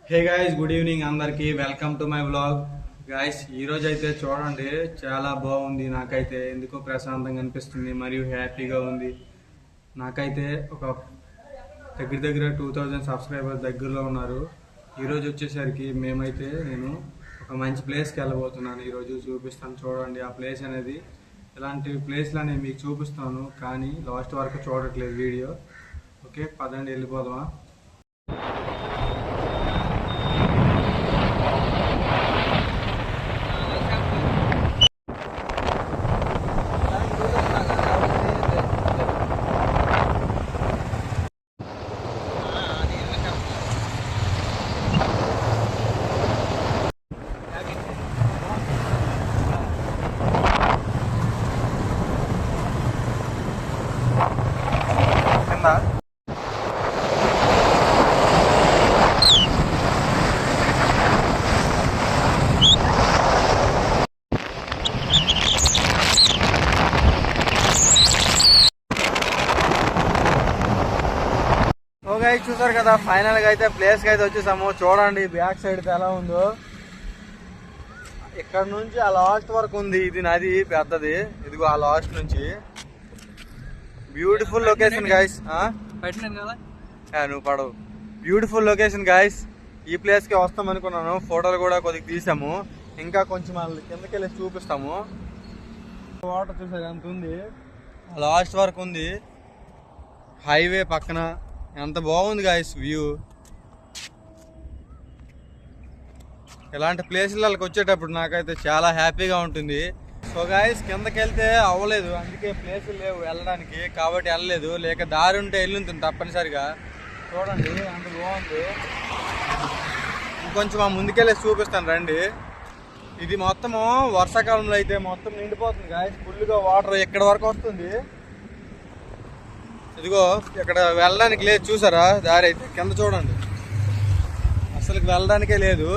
Hey guys, good evening అందరికి. Welcome to my vlog. Guys, ఈరోజు అయితే చూడండి, చాలా బాగుంది. నాకైతే ఎందుకో ప్రశాంతంగా అనిపిస్తుంది మరియు హ్యాపీగా ఉంది. నాకైతే ఒక దగ్గర దగ్గర 2000 సబ్స్క్రైబర్స్ దగ్గరలో ఉన్నారు. ఈరోజు వచ్చేసరికి నేను ఒక మంచి ప్లేస్కి వెళ్ళబోతున్నాను. ఈరోజు చూపిస్తాను, చూడండి. ఆ ప్లేస్ అనేది ఇలాంటి ప్లేస్లో నేను మీకు చూపిస్తాను, కానీ లాస్ట్ వరకు చూడట్లేదు వీడియో. ఓకే, పదండి వెళ్ళిపోదామా. చూసారు కదా, ఫైనల్ గా అయితే ప్లేస్ కి అయితే వచ్చేసాము. చూడండి బ్యాక్ సైడ్ ఎలా ఉందో. ఇక్కడ నుంచి ఆ లాస్ట్ వరకు ఉంది. ఇది నది పెద్దది, ఇదిగో ఆ లాస్ట్ నుంచి. Beautiful location guys. నువ్వు పడవు. Beautiful location guys. ఈ ప్లేస్ కి వస్తాం అనుకున్నాను. ఫోటోలు కూడా కొద్దిగా తీసాము. ఇంకా కొంచెం కిందకి వెళ్ళి చూపిస్తాము. వాటర్ చూసారు ఎంత ఉంది, లాస్ట్ వరకు ఉంది. హైవే పక్కన ఎంత బాగుంది గాయస్ వ్యూ. ఇలాంటి ప్లేసులకి వచ్చేటప్పుడు నాకైతే చాలా హ్యాపీగా ఉంటుంది. సో గాయస్, కిందకి వెళ్తే అవ్వలేదు, అందుకే ప్లేసులు లేవు వెళ్ళడానికి, కాబట్టి వెళ్ళలేదు. లేక దారి ఉంటే వెళ్ళుంటుంది తప్పనిసరిగా. చూడండి అంత బాగుంది. ఇంకొంచెం ఆ ముందుకెళ్ళి చూపిస్తాను రండి. ఇది మొత్తము వర్షాకాలంలో అయితే మొత్తం నిండిపోతుంది గాయస్. ఫుల్గా వాటర్ ఎక్కడ వరకు వస్తుంది. ఇదిగో ఇక్కడ వెళ్ళడానికి లేదు, చూసారా దారి అయితే. కింద చూడండి, అసలు వెళ్ళడానికే లేదు.